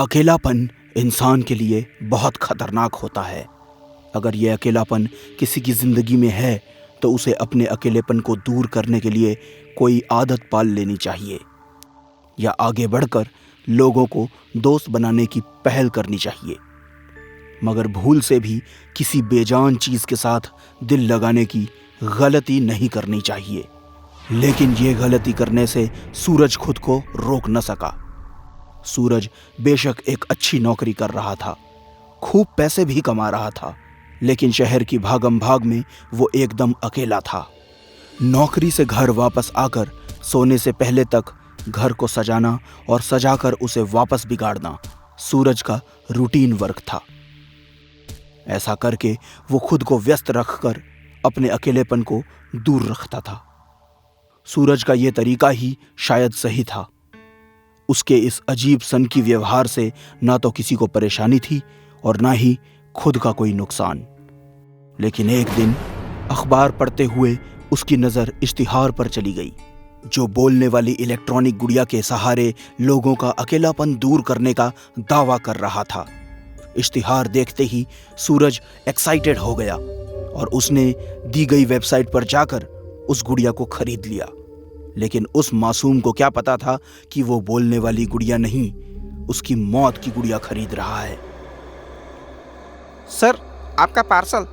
अकेलापन इंसान के लिए बहुत खतरनाक होता है। अगर यह अकेलापन किसी की जिंदगी में है तो उसे अपने अकेलेपन को दूर करने के लिए कोई आदत पाल लेनी चाहिए या आगे बढ़कर लोगों को दोस्त बनाने की पहल करनी चाहिए। मगर भूल से भी किसी बेजान चीज के साथ दिल लगाने की गलती नहीं करनी चाहिए। लेकिन यह गलती करने से सूरज खुद को रोक न सका। सूरज बेशक एक अच्छी नौकरी कर रहा था, खूब पैसे भी कमा रहा था, लेकिन शहर की भागम भाग में वो एकदम अकेला था। नौकरी से घर वापस आकर सोने से पहले तक घर को सजाना और सजाकर उसे वापस बिगाड़ना सूरज का रूटीन वर्क था। ऐसा करके वो खुद को व्यस्त रखकर अपने अकेलेपन को दूर रखता था। सूरज का ये तरीका ही शायद सही था। उसके इस अजीब सनकी व्यवहार से ना तो किसी को परेशानी थी और ना ही खुद का कोई नुकसान। लेकिन एक दिन अखबार पढ़ते हुए उसकी नज़र इश्तिहार पर चली गई, जो बोलने वाली इलेक्ट्रॉनिक गुड़िया के सहारे लोगों का अकेलापन दूर करने का दावा कर रहा था। इश्तिहार देखते ही सूरज एक्साइटेड हो गया और उसने दी गई वेबसाइट पर जाकर उस गुड़िया को खरीद लिया। लेकिन उस मासूम को क्या पता था कि वो बोलने वाली गुड़िया नहीं, उसकी मौत की गुड़िया खरीद रहा है। सर, आपका पार्सल।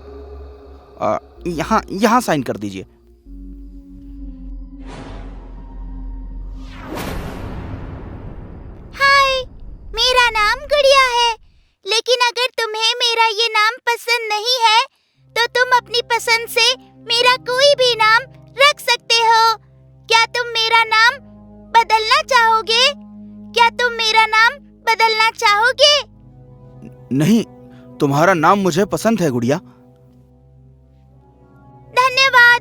यहाँ साइन कर दीजिए। हाय, मेरा नाम गुड़िया है, लेकिन अगर तुम्हें मेरा ये नाम पसंद नहीं है तो तुम अपनी पसंद से मेरा कोई भी नाम रख सकते हो। क्या तुम मेरा नाम बदलना चाहोगे? क्या तुम मेरा नाम बदलना चाहोगे? नहीं, तुम्हारा नाम मुझे पसंद है गुड़िया। धन्यवाद।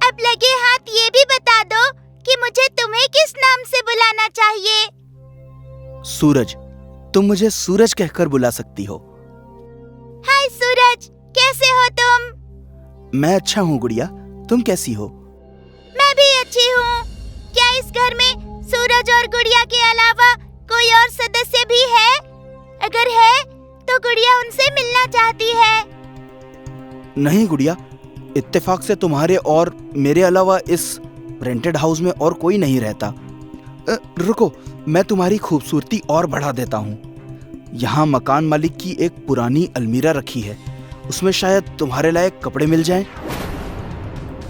अब लगे हाथ ये भी बता दो कि मुझे तुम्हें किस नाम से बुलाना चाहिए। सूरज, तुम मुझे सूरज कहकर बुला सकती हो। हाय सूरज, कैसे हो तुम? मैं अच्छा हूँ गुड़िया, तुम कैसी हो? मैं भी अच्छी हूँ। क्या इस घर में सूरज और गुड़िया के अलावा कोई और सदस्य भी है? अगर है तो गुड़िया उनसे मिलना चाहती है। नहीं गुड़िया, इत्तेफाक से तुम्हारे और मेरे अलावा इस रेंटेड हाउस में और कोई नहीं रहता। रुको, मैं तुम्हारी खूबसूरती और बढ़ा देता हूँ। यहाँ मकान मालिक की एक पुरानी अलमीरा रखी है, उसमें शायद तुम्हारे लायक कपड़े मिल जाएं।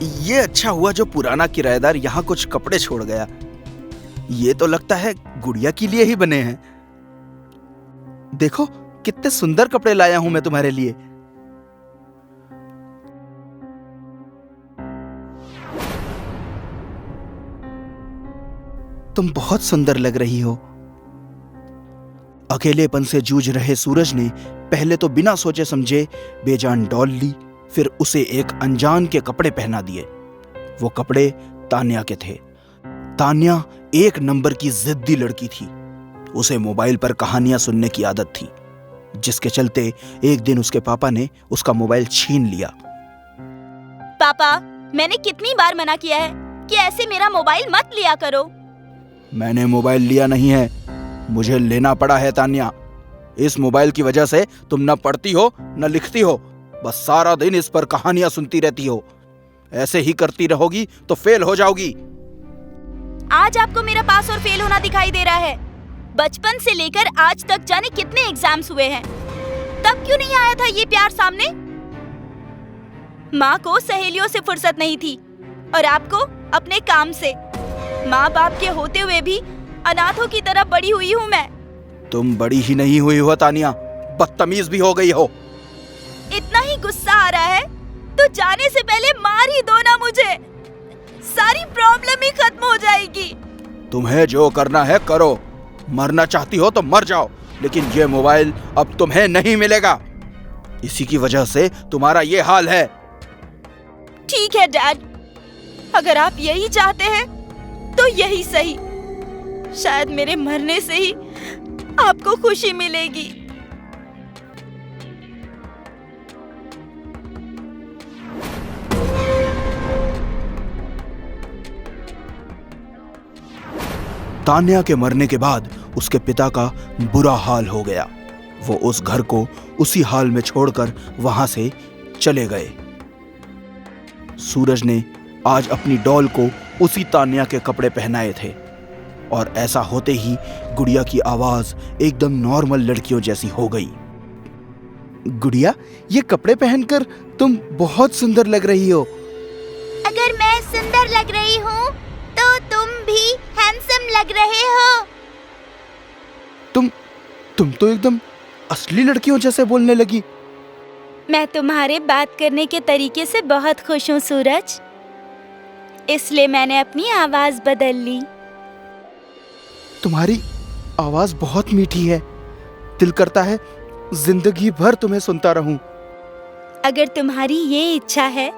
ये अच्छा हुआ जो पुराना किराएदार यहाँ कुछ कपड़े छोड़ गया। ये तो लगता है गुड़िया के लिए ही बने हैं। देखो कितने सुंदर कपड़े लाया हूं मैं तुम्हारे लिए। तुम बहुत सुंदर लग रही हो। अकेलेपन से जूझ रहे सूरज ने पहले तो बिना सोचे समझे बेजान डॉल ली, फिर उसे एक अनजान के कपड़े पहना दिए। वो कपड़े तान्या के थे। तान्या एक नंबर की जिद्दी लड़की थी। उसे मोबाइल पर कहानियां सुनने की आदत थी, जिसके चलते एक दिन उसके पापा ने उसका मोबाइल छीन लिया। पापा, मैंने कितनी बार मना किया है कि ऐसे मेरा मोबाइल मत लिया करो। मैंने मोबाइल लिया नहीं है, मुझे लेना पड़ा है तान्या। इस मोबाइल की वजह से तुम न पढ़ती हो न लिखती हो, बस सारा दिन इस पर कहानियां सुनती रहती हो। ऐसे ही करती रहोगी तो फेल हो जाओगी। आज आपको मेरा पास और फेल होना दिखाई दे रहा है। बचपन से लेकर आज तक जाने कितने एग्जाम्स हुए हैं, तब क्यों नहीं आया था ये प्यार सामने? माँ को सहेलियों से फुर्सत नहीं थी और आपको अपने काम से। माँ बाप के होते हुए भी अनाथों की तरह बड़ी हुई हूँ मैं। तुम बड़ी ही नहीं हुई हो तान्या, बदतमीज भी हो गई हो। इतना ही गुस्सा आ रहा है तो जाने से पहले मार ही दो ना मुझे, सारी प्रॉब्लम ही खत्म हो जाएगी। तुम्हें जो करना है करो, मरना चाहती हो तो मर जाओ, लेकिन ये मोबाइल अब तुम्हें नहीं मिलेगा। इसी की वजह से तुम्हारा ये हाल है। ठीक है डैड, अगर आप यही चाहते हैं तो यही सही। शायद मेरे मरने से ही आपको खुशी मिलेगी। तान्या के मरने के बाद उसके पिता का बुरा हाल हो गया। वो उस घर को उसी हाल में छोड़कर वहां से चले गए। सूरज ने आज अपनी डॉल को उसी तान्या के कपड़े पहनाए थे और ऐसा होते ही गुड़िया की आवाज एकदम नॉर्मल लड़कियों जैसी हो गई। गुड़िया, ये कपड़े पहनकर तुम बहुत सुंदर लग रही हो। अगर मैं सुंदर लग रही हूँ तो तुम भी हैंडसम लग रहे हो। तुम तो एकदम असली लड़कियों जैसे बोलने लगी। मैं तुम्हारे बात करने के तरीके से बहुत खुश हूँ सूरज, इसलिए मैंने अपनी आवाज बदल ली। तुम्हारी आवाज बहुत मीठी है, दिल करता है जिंदगी भर तुम्हें सुनता रहूं। अगर तुम्हारी ये इच्छा है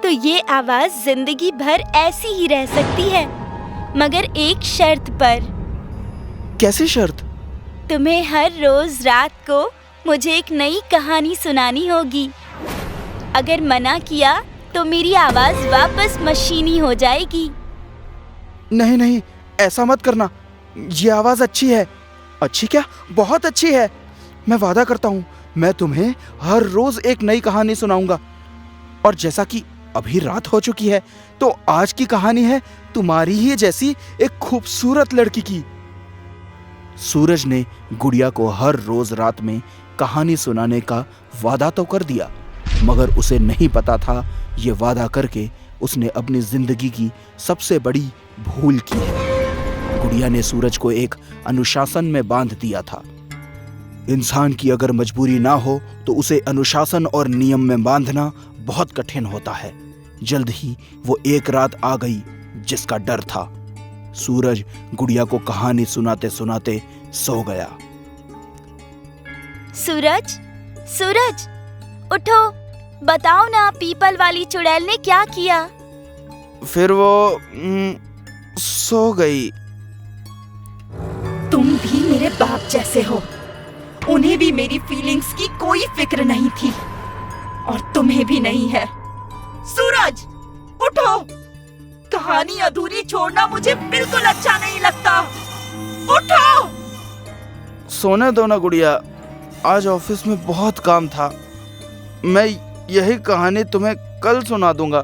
तो ये आवाज जिंदगी भर ऐसी ही रह सकती है, मगर एक शर्त पर। कैसी शर्त? तुम्हें हर रोज रात को मुझे एक नई कहानी सुनानी होगी। अगर मना किया तो मेरी आवाज वापस मशीनी हो जाएगी। नहीं नहीं, ऐसा मत करना। ये आवाज अच्छी है। अच्छी क्या, बहुत अच्छी है। मैं वादा करता हूँ मैं तुम्हें हर रोज एक नई कहानी सुनाऊंगा। और जैसा कि अभी रात हो चुकी है तो आज की कहानी है तुम्हारी ही जैसी एक खूबसूरत लड़की की। सूरज ने गुड़िया को हर रोज रात में कहानी सुनाने का वादा तो कर दिया, मगर उसे नहीं पता था ये वादा करके उसने अपनी जिंदगी की सबसे बड़ी भूल की है। गुड़िया ने सूरज को एक अनुशासन में बांध दिया था। इंसान की अगर मजबूरी ना हो तो उसे अनुशासन और नियम में बांधना बहुत कठिन होता है। जल्द ही वो एक रात आ गई जिसका डर था। सूरज गुड़िया को कहानी सुनाते सुनाते सो गया। सूरज, सूरज, उठो, बताओ ना पीपल वाली चुड़ैल ने क्या किया? फिर वो सो गई। तुम भी मेरे बाप जैसे हो। उन्हें भी मेरी फीलिंग्स की कोई फिक्र नहीं थी और तुम्हें भी नहीं है। सूरज, उठो, कहानी अधूरी छोड़ना मुझे बिल्कुल अच्छा नहीं लगता। उठो। सोने दो ना गुड़िया, आज ऑफिस में बहुत काम था। मैं यही कहानी तुम्हें कल सुना दूंगा।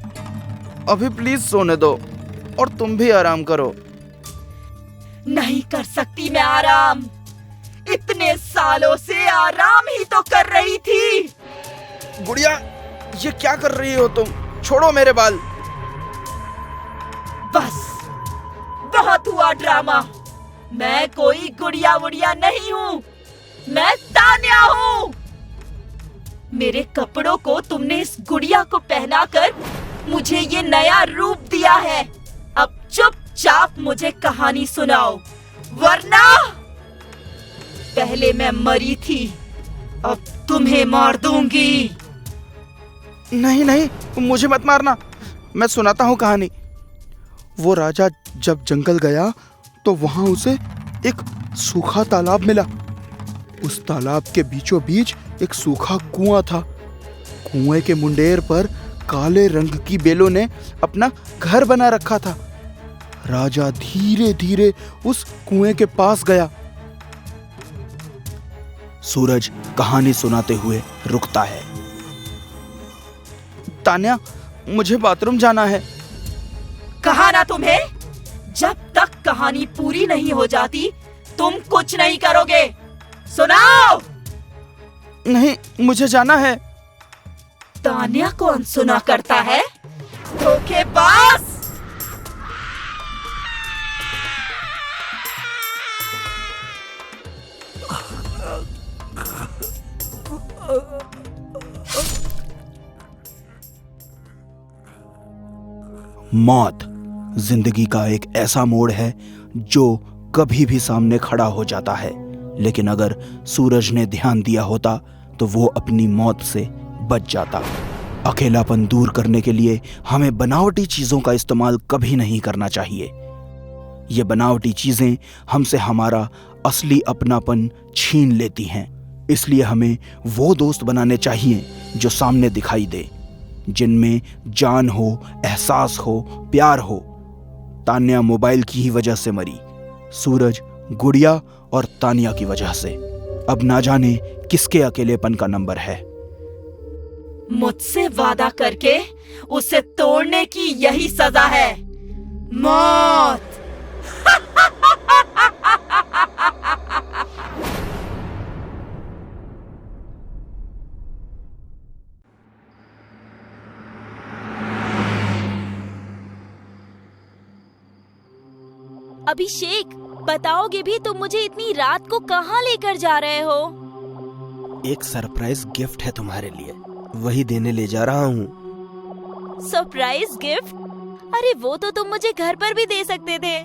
अभी प्लीज सोने दो और तुम भी आराम करो। नहीं कर सकती मैं आराम। इतने सालों से आराम ही तो कर रही थी। गुड़िया, ये क्या कर रही हो तुम? छोड़ो मेरे बाल। बस, बहुत हुआ ड्रामा। मैं कोई गुड़िया वुड़िया नहीं हूँ, मैं तान्या हूँ। मेरे कपड़ों को तुमने इस गुड़िया को पहनाकर मुझे ये नया रूप दिया है। अब चुपचाप मुझे कहानी सुनाओ, वरना पहले मैं मरी थी, अब तुम्हें मार दूंगी। नहीं नहीं, मुझे मत मारना, मैं सुनाता हूँ कहानी। वो राजा जब जंगल गया तो वहां उसे एक सूखा तालाब मिला। उस तालाब के बीचों बीच एक सूखा कुआं था। कुएं के मुंडेर पर काले रंग की बेलों ने अपना घर बना रखा था। राजा धीरे धीरे उस कुएं के पास गया। सूरज कहानी सुनाते हुए रुकता है। तान्या, मुझे बाथरूम जाना है। कहा ना तुम्हें, जब तक कहानी पूरी नहीं हो जाती तुम कुछ नहीं करोगे। सुनाओ। नहीं, मुझे जाना है। तान्या को अनसुना करता है, धोखेबाज। मौत जिंदगी का एक ऐसा मोड़ है जो कभी भी सामने खड़ा हो जाता है, लेकिन अगर सूरज ने ध्यान दिया होता तो वो अपनी मौत से बच जाता। अकेलापन दूर करने के लिए हमें बनावटी चीजों का इस्तेमाल कभी नहीं करना चाहिए। ये बनावटी चीजें हमसे हमारा असली अपनापन छीन लेती हैं। इसलिए हमें वो दोस्त बनाने चाहिए जो सामने दिखाई दे, जिनमें जान हो, एहसास हो, प्यार हो। तान्या मोबाइल की ही वजह से मरी, सूरज, गुड़िया और तानिया की वजह से। अब ना जाने किसके अकेलेपन का नंबर है। मुझसे वादा करके उसे तोड़ने की यही सजा है, मौत। अभिषेक, बताओगे भी तुम मुझे इतनी रात को कहाँ लेकर जा रहे हो? एक सरप्राइज गिफ्ट है तुम्हारे लिए, वही देने ले जा रहा हूँ। Surprise gift? अरे वो तो तुम मुझे घर पर भी दे सकते थे।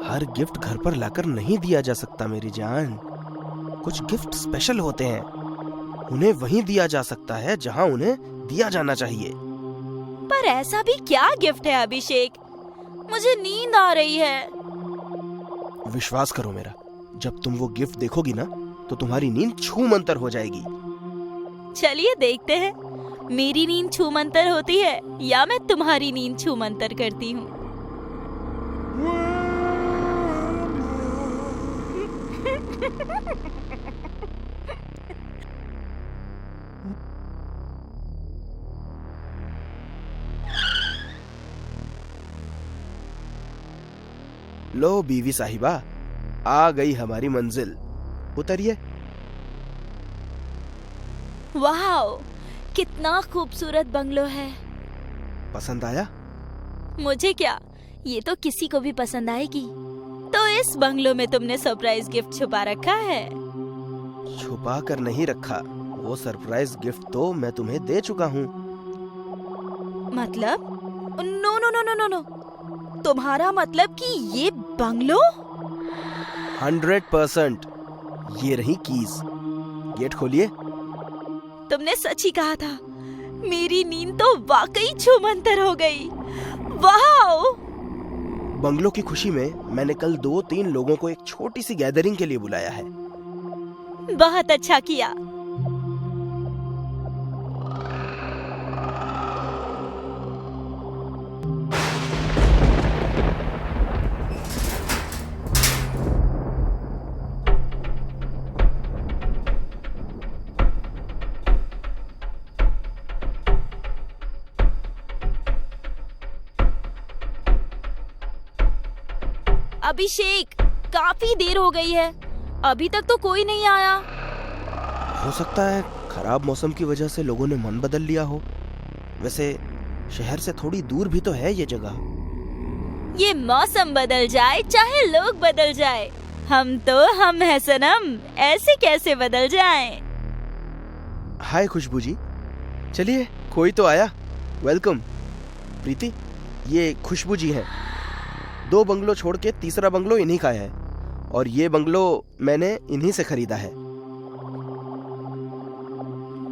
हर गिफ्ट घर पर लाकर नहीं दिया जा सकता मेरी जान। कुछ गिफ्ट स्पेशल होते हैं, उन्हें वहीं दिया जा सकता है जहाँ उन्हें दिया जाना चाहिए। पर ऐसा भी क्या गिफ्ट है अभिषेक? मुझे नींद आ रही है। विश्वास करो मेरा, जब तुम वो गिफ्ट देखोगी ना तो तुम्हारी नींद छूमंतर हो जाएगी। चलिए देखते हैं, मेरी नींद छूमंतर होती है या मैं तुम्हारी नींद छूमंतर करती हूँ। लो बीवी साहिबा, आ गई हमारी मंजिल, उतरिए। वाह, कितना खूबसूरत बंगलो है। पसंद आया? मुझे क्या, ये तो किसी को भी पसंद आएगी। तो इस बंगलो में तुमने सरप्राइज गिफ्ट छुपा रखा है? छुपा कर नहीं रखा, वो सरप्राइज गिफ्ट तो मैं तुम्हें दे चुका हूँ। मतलब? No no no no no no, तुम्हारा मतलब कि ये बंगलो? 100%। ये रही कीज, गेट खोलिए। तुमने सच ही कहा था, मेरी नींद तो वाकई छूमंतर हो गई। वाह! बंगलो की खुशी में मैंने कल 2-3 लोगों को एक छोटी सी गैदरिंग के लिए बुलाया है। बहुत अच्छा किया। अभिषेक, काफी देर हो गई है, अभी तक तो कोई नहीं आया। हो सकता है खराब मौसम की वजह से लोगों ने मन बदल लिया हो। वैसे शहर से थोड़ी दूर भी तो है ये जगह। ये मौसम बदल जाए चाहे लोग बदल जाए, हम है सनम, ऐसे कैसे बदल जाएं? हाय खुशबू जी, चलिए कोई तो आया। वेलकम। प्रीति, ये खुशबू जी हैं। 2 बंगलो छोड़ के तीसरा बंगलो इन्हीं का है, और ये बंगलो मैंने इन्हीं से खरीदा है।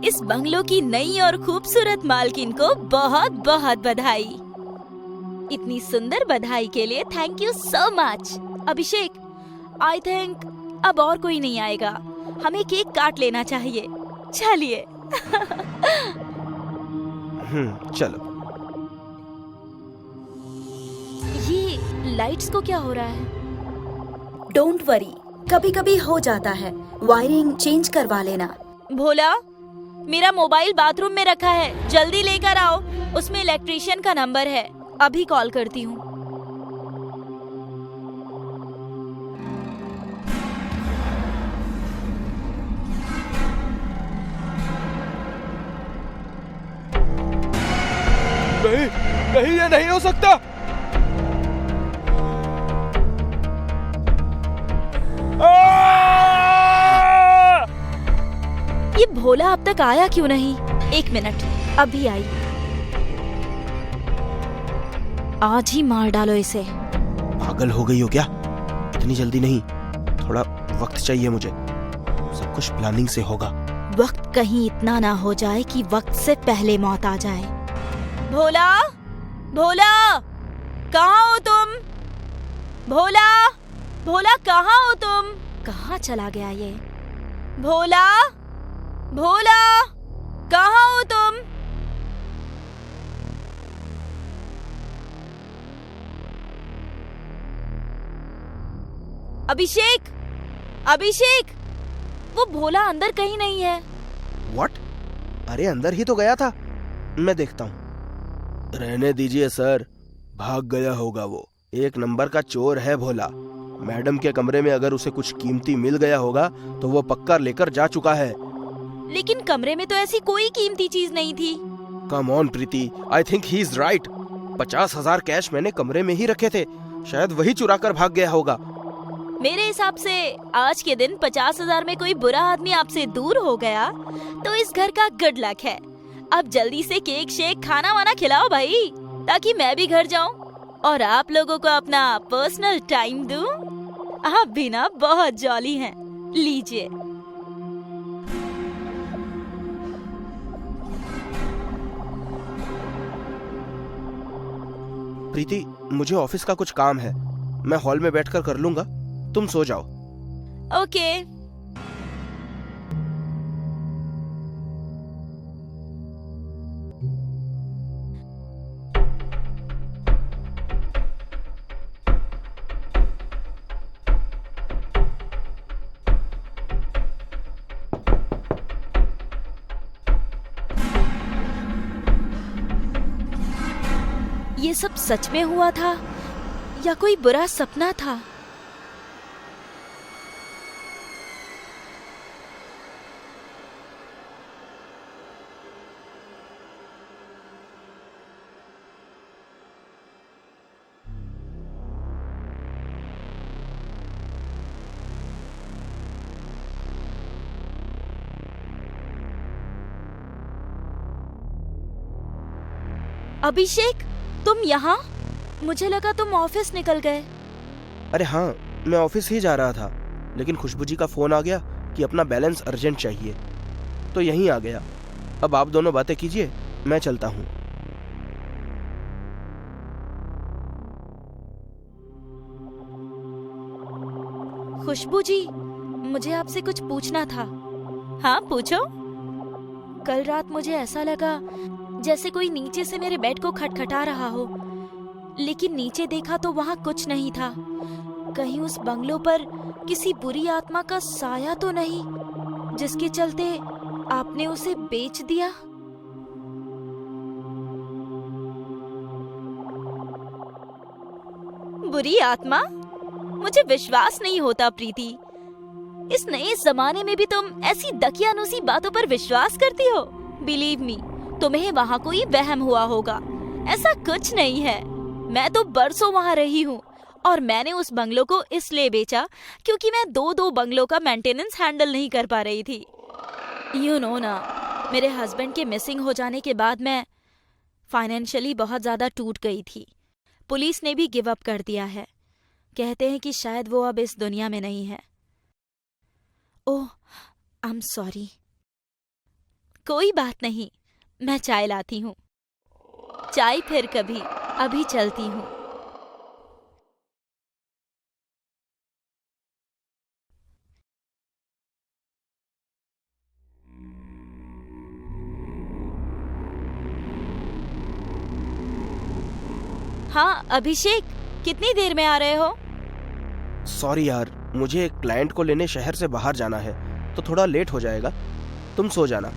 इस बंगलो की नई और खूबसूरत मालकिन को बहुत बहुत बधाई। इतनी सुंदर बधाई के लिए thank you so much. Abhishek, I think अब और कोई नहीं आएगा, हमें केक काट लेना चाहिए। चलिए। चलो। ये लाइट्स को क्या हो रहा है? डोंट वरी, कभी कभी हो जाता है, वायरिंग चेंज करवा लेना। भोला, मेरा मोबाइल बाथरूम में रखा है, जल्दी लेकर आओ। उसमें इलेक्ट्रिशियन का नंबर है, अभी कॉल करती हूँ। नहीं नहीं, ये नहीं हो सकता। ये भोला अब तक आया क्यों नहीं? 1 मिनट, अभी आई। आज ही मार डालो इसे। पागल हो गई हो क्या? इतनी जल्दी नहीं, थोड़ा वक्त चाहिए मुझे। सब कुछ प्लानिंग से होगा। वक्त कहीं इतना ना हो जाए कि वक्त से पहले मौत आ जाए। भोला, भोला, कहाँ हो तुम? भोला, भोला कहाँ हो तुम? कहाँ चला गया ये? भोला, भोला, कहाँ हो तुम? अभिषेक, अभिषेक, वो भोला अंदर कहीं नहीं है। व्हाट? अरे अंदर ही तो गया था, मैं देखता हूँ। रहने दीजिए सर, भाग गया होगा वो। एक नंबर का चोर है भोला। मैडम के कमरे में अगर उसे कुछ कीमती मिल गया होगा तो वो पक्का लेकर जा चुका है। लेकिन कमरे में तो ऐसी कोई कीमती चीज नहीं थी। Come on Preeti, I think he is right. 50,000 cash मैंने कमरे में ही रखे थे, शायद वही चुरा कर भाग गया होगा। मेरे हिसाब से आज के दिन 50,000 में कोई बुरा आदमी आपसे दूर हो गया तो इस घर का गुड लक है। अब जल्दी से केक शेक खाना वाना खिलाओ भाई, ताकि मैं भी घर जाऊं और आप लोगों को अपना पर्सनल टाइम दूं। आप भी ना बहुत जॉली हैं। लीजिए। प्रीति, मुझे ऑफिस का कुछ काम है, मैं हॉल में बैठकर कर लूंगा, तुम सो जाओ। ओके। ये सब सच में हुआ था या कोई बुरा सपना था? अभिषेक, तुम यहाँ? मुझे लगा तुम ऑफिस निकल गए। अरे हाँ, मैं ऑफिस ही जा रहा था, लेकिन खुशबू जी का फोन आ गया कि अपना बैलेंस अर्जेंट चाहिए, तो यहीं आ गया। अब आप दोनों बातें कीजिए, मैं चलता हूँ। खुशबू जी, मुझे आपसे कुछ पूछना था। हाँ पूछो। कल रात मुझे ऐसा लगा जैसे कोई नीचे से मेरे बेड को खटखटा रहा हो, लेकिन नीचे देखा तो वहाँ कुछ नहीं था। कहीं उस बंगलो पर किसी बुरी आत्मा का साया तो नहीं, जिसके चलते आपने उसे बेच दिया? बुरी आत्मा? मुझे विश्वास नहीं होता प्रीति। इस नए जमाने में भी तुम ऐसी दकियानुसी बातों पर विश्वास करती हो? बिलीव मी, तुम्हें वहाँ कोई वहम हुआ होगा। ऐसा कुछ नहीं है। मैं तो बरसों वहाँ रही हूँ और मैंने उस बंगलो को इसलिए बेचा क्योंकि मैं दो बंगलों का मेंटेनेंस हैंडल नहीं कर पा रही थी। यू नो ना, मेरे हस्बैंड के मिसिंग हो जाने के बाद मैं फाइनेंशियली बहुत ज्यादा टूट गई थी। पुलिस ने भी गिव अप कर दिया है। कहते हैं कि शायद वो अब इस दुनिया में नहीं है। ओह, आई एम सॉरी। कोई बात नहीं, मैं चाय लाती हूँ। चाय फिर कभी, अभी चलती हूँ। हाँ अभिषेक, कितनी देर में आ रहे हो? सॉरी यार, मुझे एक क्लाइंट को लेने शहर से बाहर जाना है, तो थोड़ा लेट हो जाएगा। तुम सो जाना।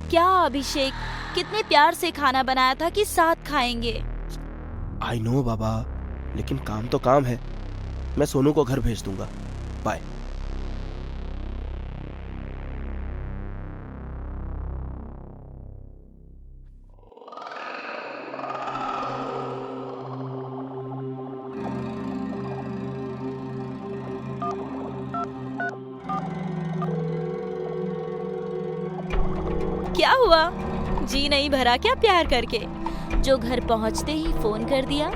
क्या अभिषेक, कितने प्यार से खाना बनाया था कि साथ खाएंगे। आई नो बाबा, लेकिन काम तो काम है। मैं सोनू को घर भेज दूंगा। बाय। क्या हुआ? जी नहीं भरा क्या प्यार करके? जो घर पहुंचते ही फोन कर दिया।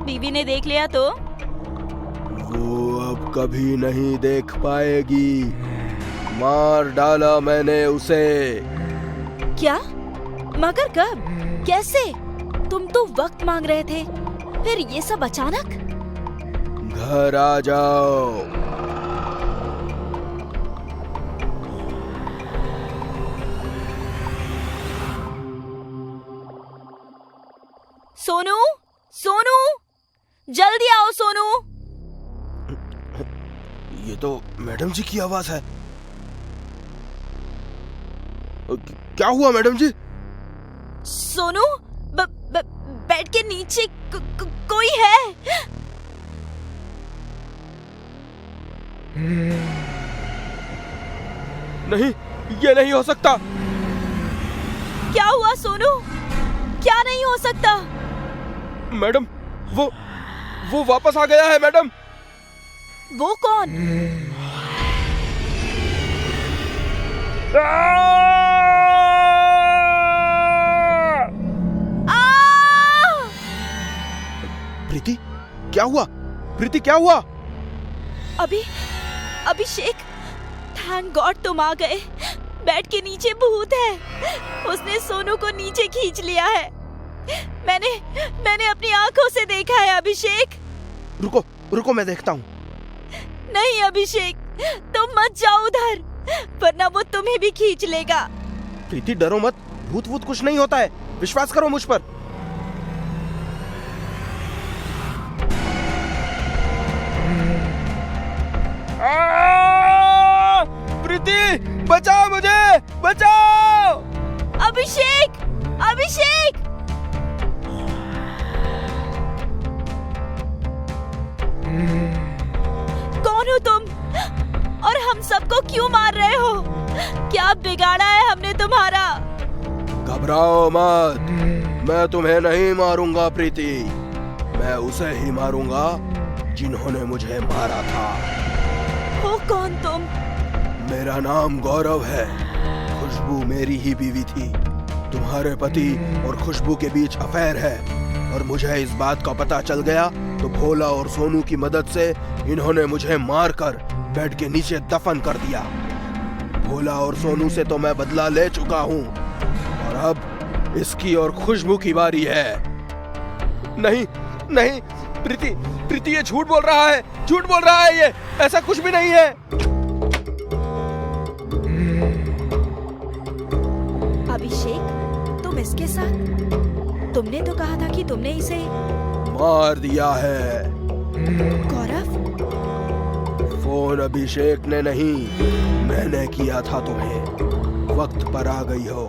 बीवी ने देख लिया तो? वो अब कभी नहीं देख पाएगी। मार डाला मैंने उसे। क्या? मगर कब? कैसे? तुम तो वक्त मांग रहे थे, फिर ये सब अचानक? घर आ जाओ। सोनू, सोनू, जल्दी आओ सोनू। ये तो मैडम जी की आवाज है। क्या हुआ मैडम जी? सोनू, बेड के नीचे कोई है। नहीं, ये नहीं हो सकता। क्या हुआ सोनू? क्या नहीं हो सकता? मैडम, वो वापस आ गया है मैडम। वो कौन? प्रीति, क्या हुआ? प्रीति, क्या हुआ? अभिषेक, थैंक गॉड तुम आ गए। बेड के नीचे भूत है। उसने सोनू को नीचे खींच लिया है। मैंने अपनी आंखों से देखा है अभिषेक। रुको मैं देखता हूँ। नहीं अभिषेक, तुम मत जाओ उधर, वरना वो तुम्हें भी खींच लेगा। प्रीति, डरो मत, भूत कुछ नहीं होता है, विश्वास करो मुझ पर। प्रीति, बचाओ मुझे, बचाओ! अभिषेक! कौन हो तुम? और हम सबको क्यों मार रहे हो? क्या बिगाड़ा है हमने तुम्हारा? घबराओ मत, मैं तुम्हें नहीं मारूंगा प्रीति। मैं उसे ही मारूंगा जिन्होंने मुझे मारा था। हो कौन तुम? मेरा नाम गौरव है। खुशबू मेरी ही बीवी थी। तुम्हारे पति और खुशबू के बीच अफेयर है और मुझे इस बात का पता चल गया तो भोला और सोनू की मदद से इन्होंने मुझे मारकर बेड के नीचे दफन कर दिया। भोला और सोनू से तो मैं बदला ले चुका हूँ और अब इसकी और खुशबू की बारी है। नहीं, प्रीति ये झूठ बोल रहा है, ये ऐसा कुछ भी नहीं है। अभिषेक, तुम इसके साथ? तुमने तो कहा था कि तुमने इसे मार दिया है। गौरव? फोन अभिषेक ने नहीं, मैंने किया था तुम्हें। वक्त पर आ गई हो,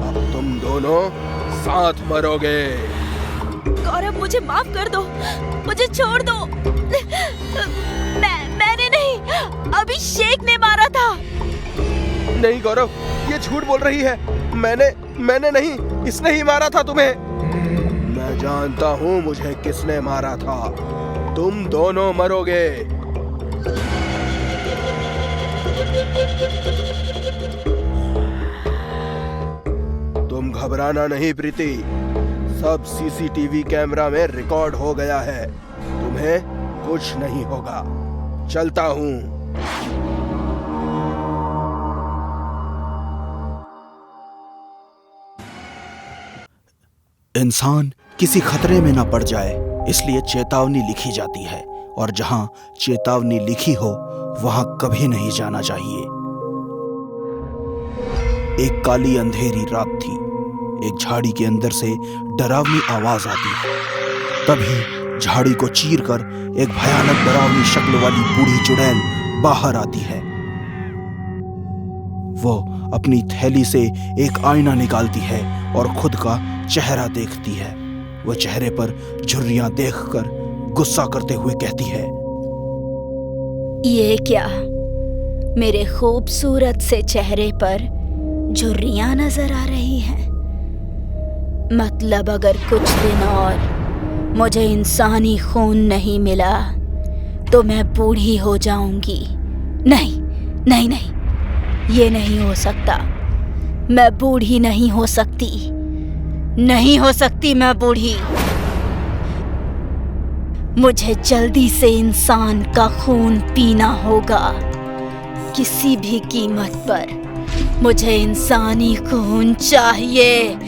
अब तुम दोनों साथ मरोगे। गौरव, मुझे माफ कर दो, मुझे छोड़ दो। मैंने नहीं, अभिषेक ने मारा था। नहीं गौरव, ये झूठ बोल रही है। मैंने नहीं, इसने ही मारा था तुम्हें। मैं जानता हूँ मुझे किसने मारा था। तुम दोनों मरोगे। तुम घबराना नहीं प्रीति, सब सीसीटीवी कैमरा में रिकॉर्ड हो गया है। तुम्हें कुछ नहीं होगा। चलता हूँ। इंसान किसी खतरे में न पड़ जाए इसलिए चेतावनी लिखी जाती है, और जहां चेतावनी लिखी हो वहां कभी नहीं जाना चाहिए। एक काली अंधेरी रात थी। एक झाड़ी के अंदर से डरावनी आवाज आती है। तभी झाड़ी को चीरकर एक भयानक डरावनी शक्ल वाली बूढ़ी चुड़ैल बाहर आती है। वो अपनी थैली से एक आईना निकालती है और खुद का चेहरा देखती है। वह चेहरे पर झुर्रियां देखकर गुस्सा करते हुए कहती है, ये क्या? मेरे खूबसूरत से चेहरे पर झुर्रियां नजर आ रही हैं। मतलब अगर कुछ दिन और मुझे इंसानी खून नहीं मिला तो मैं बूढ़ी हो जाऊंगी। नहीं नहीं नहीं, ये नहीं हो सकता। मैं बूढ़ी नहीं हो सकती, नहीं हो सकती मैं बूढ़ी। मुझे जल्दी से इंसान का खून पीना होगा, किसी भी कीमत पर। मुझे इंसानी खून चाहिए।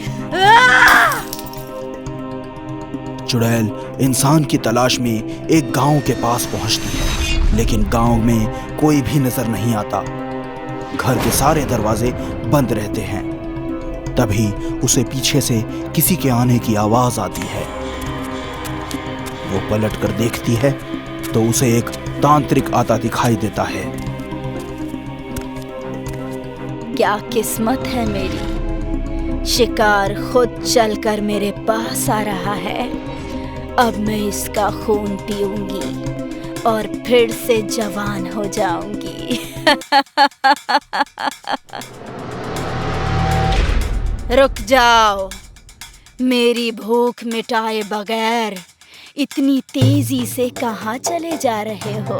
चुड़ैल इंसान की तलाश में एक गांव के पास पहुंचती है, लेकिन गांव में कोई भी नजर नहीं आता। घर के सारे दरवाजे बंद रहते हैं। तभी उसे पीछे से किसी के आने की आवाज आती है। वो पलट कर देखती है तो उसे एक तांत्रिक आता दिखाई देता है। क्या किस्मत है मेरी, शिकार खुद चलकर मेरे पास आ रहा है। अब मैं इसका खून पीऊंगी और फिर से जवान हो जाऊंगी। रुक जाओ, मेरी भूख मिटाए बगैर इतनी तेजी से कहाँ चले जा रहे हो?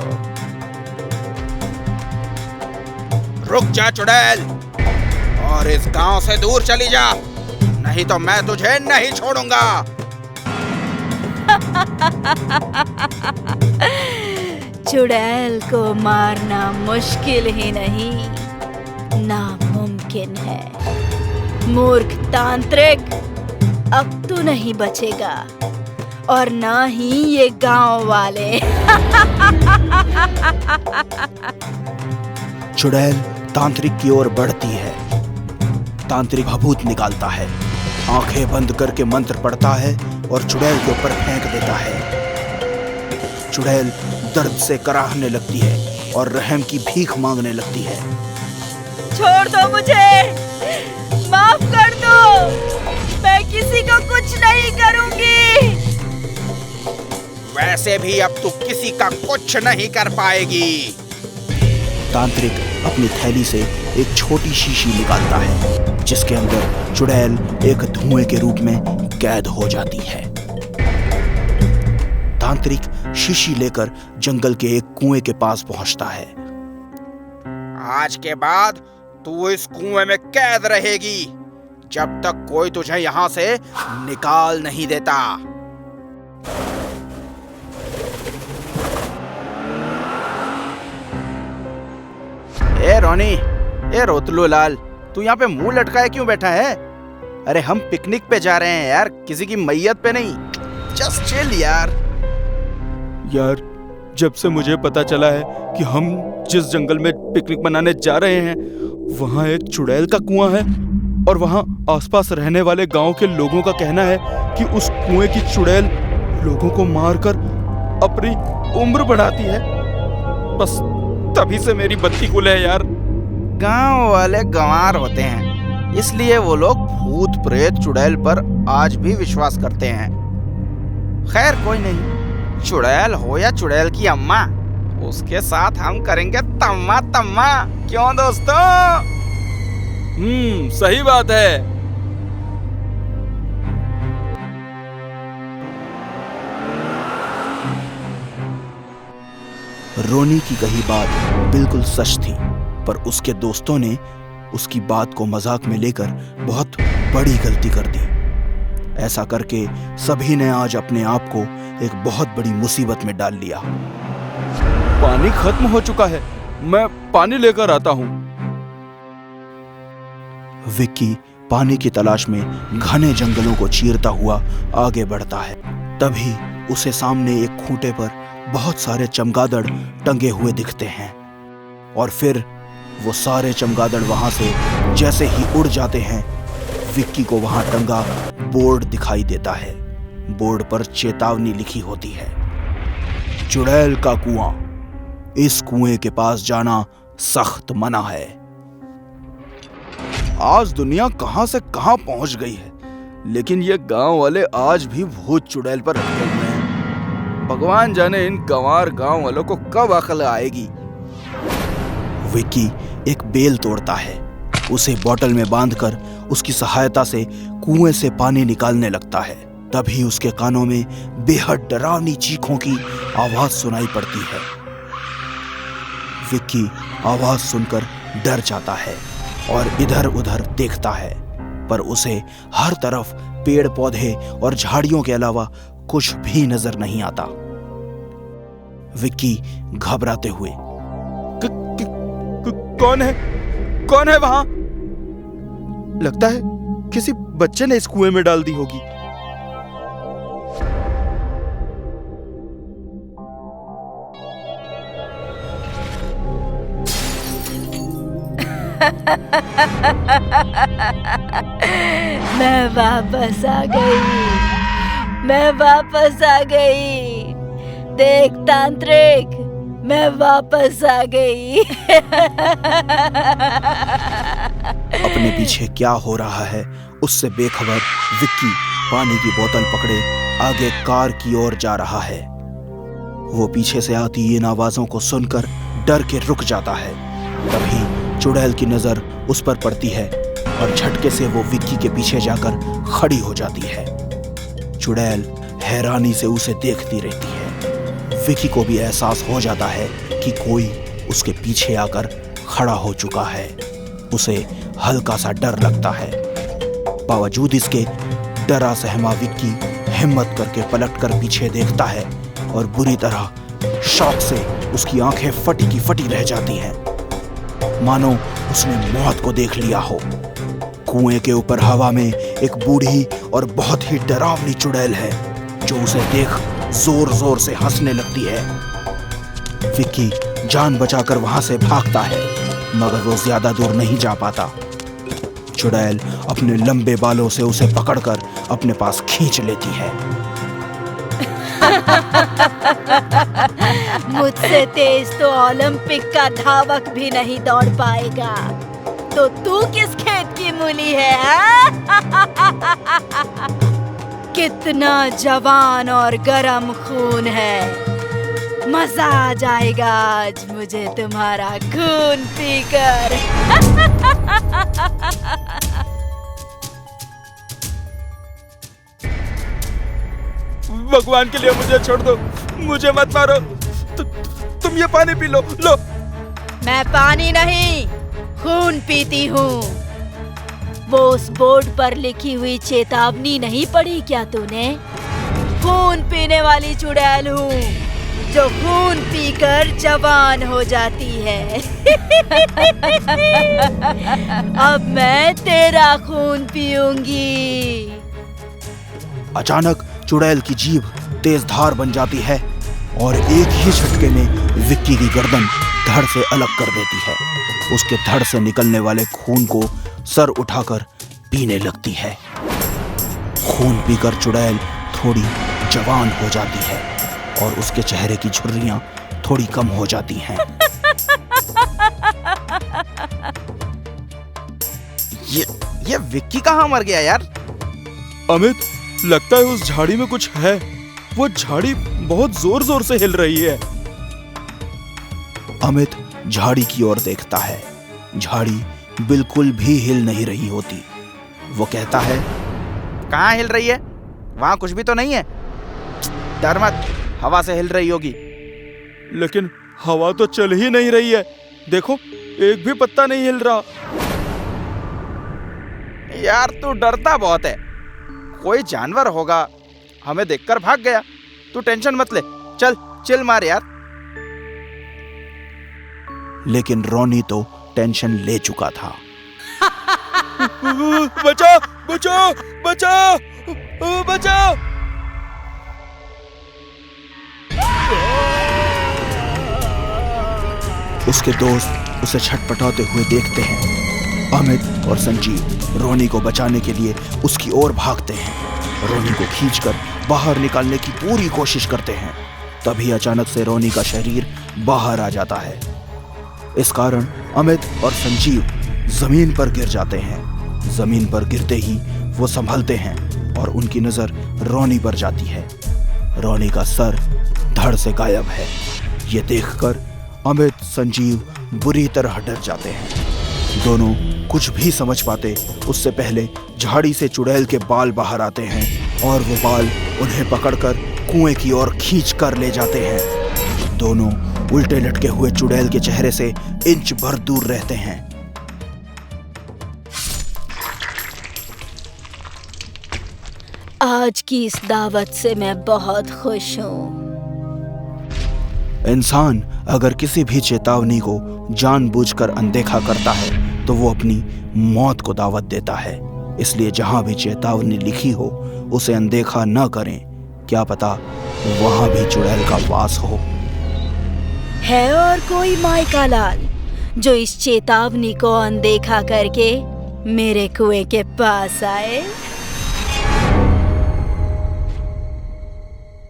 रुक जा चुड़ैल, और इस गांव से दूर चली जा, नहीं तो मैं तुझे नहीं छोड़ूंगा। चुड़ैल को मारना मुश्किल ही नहीं, नामुमकिन है। मूर्ख तांत्रिक, अब तू नहीं बचेगा, और ना ही ये गांव वाले। चुड़ैल तांत्रिक की ओर बढ़ती है। तांत्रिक भभूत निकालता है, आंखें बंद करके मंत्र पढ़ता है और चुड़ैल के ऊपर फेंक देता है। चुड़ैल दर्द से कराहने लगती है और रहम की भीख मांगने लगती है। छोड़ दो मुझे, माफ कर दो, मैं किसी को कुछ नहीं करूंगी। वैसे भी अब तू किसी का कुछ नहीं कर पाएगी। तांत्रिक अपनी थैली से एक छोटी शीशी निकालता है, जिसके अंदर चुड़ैल एक धुएं के रूप में कैद हो जाती है। तांत्रिक शीशी लेकर जंगल के एक कुएं के पास पहुंचता है। आज के बाद तू इस कुएं में कैद रहेगी, जब तक कोई तुझे यहाँ से निकाल नहीं देता। ए रोनी, ए रोतलू लाल, तू यहाँ पे मुंह लटकाए क्यों बैठा है? अरे हम पिकनिक पे जा रहे हैं यार, किसी की मैयत पे नहीं। जस्ट चिल यार। यार, जब से मुझे पता चला है कि हम जिस जंगल में पिकनिक मनाने जा रहे हैं वहाँ एक चुड़ैल का कुआं है, और वहाँ आसपास रहने वाले गांव के लोगों का कहना है कि उस कुएं की चुड़ैल लोगों को मारकर अपनी उम्र बढ़ाती है। बस तभी से मेरी बत्ती गुल है यार। गांव वाले गंवार होते हैं, इसलिए वो लोग भूत प्रेत चुड़ैल पर आज भी विश्वास करते हैं। खैर कोई नहीं, चुड़ैल हो या चुड़ैल की अम्मा, उसके साथ हम करेंगे तम्मा तम्मा। क्यों दोस्तों? सही बात है। रोनी की कही बात बिल्कुल सच थी, पर उसके दोस्तों ने उसकी बात को मजाक में लेकर बहुत बड़ी गलती कर दी। ऐसा करके सभी ने आज अपने आप को एक बहुत बड़ी मुसीबत में डाल लिया। पानी खत्म हो चुका है, मैं पानी लेकर आता हूँ। विक्की पानी की तलाश में घने जंगलों को चीरता हुआ आगे बढ़ता है। तभी उसे सामने एक खूंटे पर बहुत सारे चमगादड़ टंगे हुए दिखते हैं, और फिर वो सारे चमगादड़ वहां से जैसे ही उड़ जाते हैं, विक्की को वहां टंगा बोर्ड दिखाई देता है। बोर्ड पर चेतावनी लिखी होती है, चुड़ैल का कुआं, इस कुएं के पास जाना सख्त मना है। आज दुनिया कहां से कहां पहुंच गई है, लेकिन ये गांव वाले आज भी भूत चुड़ैल पर अटके हुए हैं। भगवान जाने इन गंवार गांव वालों को कब अकल आएगी। विक्की एक बेल तोड़ता है, उसे बोतल में बांधकर उसकी सहायता से कुएं से पानी निकालने लगता है। तभी उसके कानों में बेहद डरावनी चीखों की आवाज सुनाई पड़ती है। विक्की आवाज सुनकर डर जाता है और इधर उधर देखता है, पर उसे हर तरफ पेड़ पौधे और झाड़ियों के अलावा कुछ भी नजर नहीं आता। विक्की घबराते हुए, कौन है वहां? लगता है किसी बच्चे ने इस कुएं में डाल दी होगी। मैं वापस आ गई, मैं वापस आ गई। देख तांत्रिक, मैं वापस आ गई। अपने पीछे क्या हो रहा है उससे बेखबर विक्की पानी की बोतल पकड़े आगे कार की ओर जा रहा है। वो पीछे से आती इन आवाजों को सुनकर डर के रुक जाता है। तभी चुड़ैल की नजर उस पर पड़ती है और झटके से वो विक्की के पीछे जाकर खड़ी हो जाती है। चुड़ैल हैरानी से उसे देखती रहती है। विक्की को भी एहसास हो जाता है कि कोई उसके पीछे आकर खड़ा हो चुका है। उसे हल्का सा डर लगता है। बावजूद इसके डरा सहमा विक्की हिम्मत करके पलटकर पीछे देखता है और बुरी तरह शॉक से उसकी आंखें फटी की फटी रह जाती हैं, मानो उसने मौत को देख लिया हो। कुएं के ऊपर हवा में एक बूढ़ी और बहुत ही डरावनी चुड़ैल है जो उसे देख जोर जोर से हंसने लगती है। विक्की जान बचाकर वहां से भागता है, मगर वो ज्यादा दूर नहीं जा पाता। चुड़ैल अपने लंबे बालों से उसे पकड़कर अपने पास खींच लेती है। मुझसे तेज तो ओलंपिक का धावक भी नहीं दौड़ पाएगा, तो तू किस खेत की मूली है? कितना जवान और गरम खून है। मजा आ जाएगा आज मुझे तुम्हारा खून पीकर। भगवान के लिए मुझे छोड़ दो, मुझे मत मारो। तुम ये पानी पी लो। मैं पानी नहीं, खून पीती हूँ। वो उस बोर्ड पर लिखी हुई चेतावनी नहीं पढ़ी क्या तूने? खून पीने वाली चुड़ैल हूँ जो खून पीकर जवान हो जाती है। अब मैं तेरा खून पीऊंगी। अचानक चुड़ैल की जीभ तेज धार बन जाती है और एक ही झटके में विक्की की गर्दन धड़ से अलग कर देती है। उसके धड़ से निकलने वाले खून को सर उठाकर पीने लगती है। खून पीकर चुड़ैल थोड़ी जवान हो जाती है और उसके चेहरे की झुर्रियां थोड़ी कम हो जाती हैं। ये विक्की कहाँ मर गया यार? अमित, लगता है उस झाड़ी में कुछ है। वो झाड़ी बहुत जोर जोर से हिल रही है। अमित झाड़ी की ओर देखता है। झाड़ी बिल्कुल भी हिल नहीं रही होती। वो कहता है, कहाँ हिल रही है? वहां कुछ भी तो नहीं है। डर मत, हवा से हिल रही होगी। लेकिन हवा तो चल ही नहीं रही है। देखो, एक भी पत्ता नहीं हिल रहा। यार तू डरता बहुत है। कोई जानवर होगा, हमें देखकर भाग गया। तू टेंशन मत ले, चल चिल मार यार। लेकिन रोनी तो टेंशन ले चुका था। बचाओ बचाओ बचाओ बचाओ। उसके दोस्त उसे छटपटाते हुए देखते हैं। अमित और संजीव रोनी को बचाने के लिए उसकी ओर भागते हैं। रोनी को खींचकर बाहर निकालने की पूरी कोशिश करते हैं। तभी अचानक से रोनी का शरीर बाहर आ जाता है। इस कारण अमित और संजीव जमीन पर गिर जाते हैं। जमीन पर गिरते ही वो संभलते हैं और उनकी नजर रोनी पर जाती है। रोनी का सर धड़ से गायब है। ये देखकर अमित, संजीव बुरी तरह डर जाते हैं। दोनों कुछ भी समझ पाते उससे पहले झाड़ी से चुड़ैल के बाल बाहर आते हैं और वो बाल उन्हें पकड़कर कुएं की ओर खींच कर ले जाते हैं। दोनों उल्टे लटके हुए चुड़ैल के चेहरे से इंच भर दूर रहते हैं। आज की इस दावत से मैं बहुत खुश हूँ। इंसान अगर किसी भी चेतावनी को जानबूझकर अनदेखा करता है तो वो अपनी मौत को दावत देता है। इसलिए जहां भी चेतावनी लिखी हो उसे अनदेखा न करें। क्या पता वहां भी चुड़ैल का वास हो। है और कोई माइका लाल जो इस चेतावनी को अनदेखा करके मेरे कुएं के पास आए?